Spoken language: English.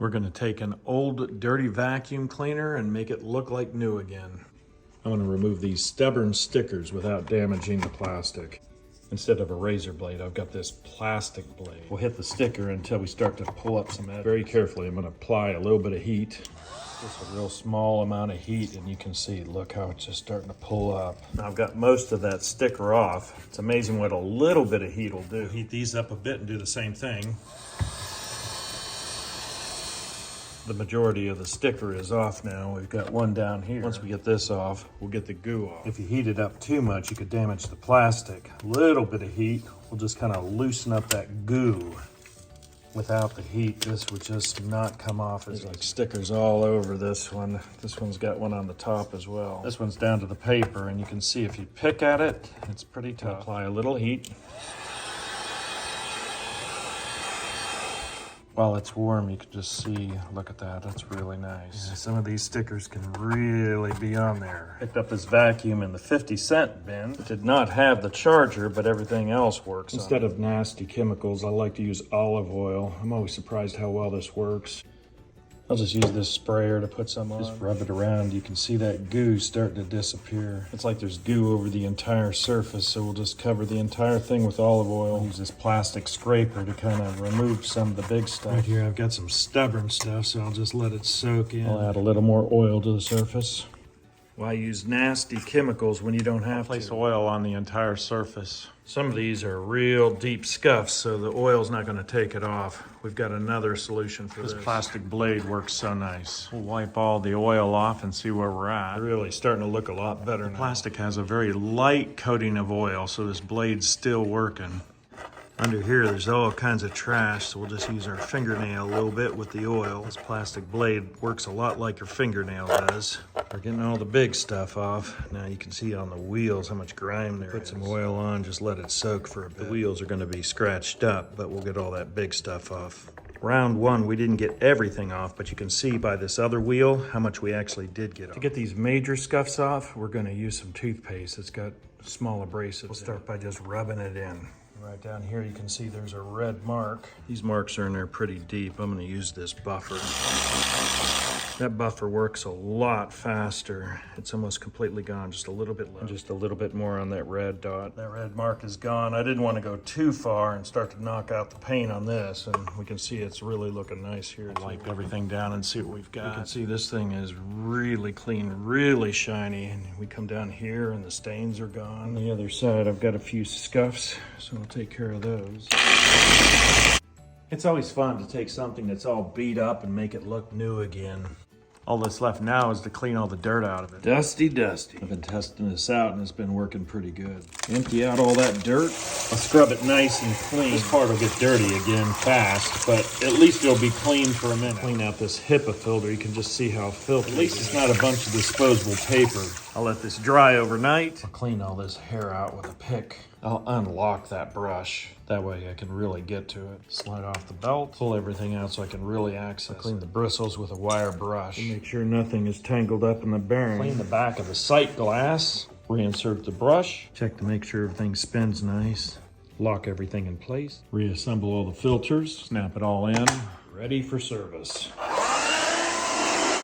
We're gonna take an old dirty vacuum cleaner and make it look like new again. I'm gonna remove these stubborn stickers without damaging the plastic. Instead of a razor blade, I've got this plastic blade. We'll hit the sticker until we start to pull up some edges. Very carefully, I'm gonna apply a little bit of heat. Just a real small amount of heat, and you can see, look how it's just starting to pull up. Now I've got most of that sticker off. It's amazing what a little bit of heat will do. Heat these up a bit and do the same thing. The majority of the sticker is off now. We've got one down here. Once we get this off, we'll get the goo off. If you heat it up too much, you could damage the plastic. A little bit of heat will just kind of loosen up that goo. Without the heat, this would just not come off. There's like stickers all over this one. This one's got one on the top as well. This one's down to the paper, and you can see if you pick at it, it's pretty tough. Apply a little heat. While it's warm, you can just see, look at that, that's really nice. Yeah, some of these stickers can really be on there. Picked up this vacuum in the 50-cent bin. It did not have the charger, but everything else works. Instead of nasty chemicals, I like to use olive oil. I'm always surprised how well this works. I'll just use this sprayer to put some on. Just rub it around. You can see that goo starting to disappear. It's like there's goo over the entire surface, so we'll just cover the entire thing with olive oil. I'll use this plastic scraper to kind of remove some of the big stuff. Right here I've got some stubborn stuff, so I'll just let it soak in. I'll add a little more oil to the surface. Why use nasty chemicals when you don't have to? Place oil on the entire surface. Some of these are real deep scuffs, so the oil's not going to take it off. We've got another solution for this. This plastic blade works so nice. We'll wipe all the oil off and see where we're at. It's really starting to look a lot better now. The plastic has a very light coating of oil, so this blade's still working. Under here, there's all kinds of trash, so we'll just use our fingernail a little bit with the oil. This plastic blade works a lot like your fingernail does. We're getting all the big stuff off. Now you can see on the wheels how much grime there is. Put some oil on, just let it soak for a bit. The wheels are gonna be scratched up, but we'll get all that big stuff off. Round one, we didn't get everything off, but you can see by this other wheel how much we actually did get off. To get these major scuffs off, we're gonna use some toothpaste. It's got small abrasives. We'll start by just rubbing it in. Right down here, you can see there's a red mark. These marks are in there pretty deep. I'm gonna use this buffer. That buffer works a lot faster. It's almost completely gone, just a little bit left. And just a little bit more on that red dot. That red mark is gone. I didn't want to go too far and start to knock out the paint on this, and we can see it's really looking nice here. Wipe everything down and see what we've got. You can see this thing is really clean, really shiny, and we come down here and the stains are gone. On the other side, I've got a few scuffs, so we'll take care of those. It's always fun to take something that's all beat up and make it look new again. All that's left now is to clean all the dirt out of it. Dusty, dusty. I've been testing this out and it's been working pretty good. Empty out all that dirt. I'll scrub it nice and clean. This part will get dirty again fast, but at least it'll be clean for a minute. Clean out this HIPAA filter. You can just see how filthy. At least it's not a bunch of disposable paper. I'll let this dry overnight. I'll clean all this hair out with a pick. I'll unlock that brush. That way I can really get to it. Slide off the belt, pull everything out so I can really access it. Clean the bristles with a wire brush. Make sure nothing is tangled up in the bearing. Clean the back of the sight glass. Reinsert the brush. Check to make sure everything spins nice. Lock everything in place. Reassemble all the filters. Snap it all in. Ready for service.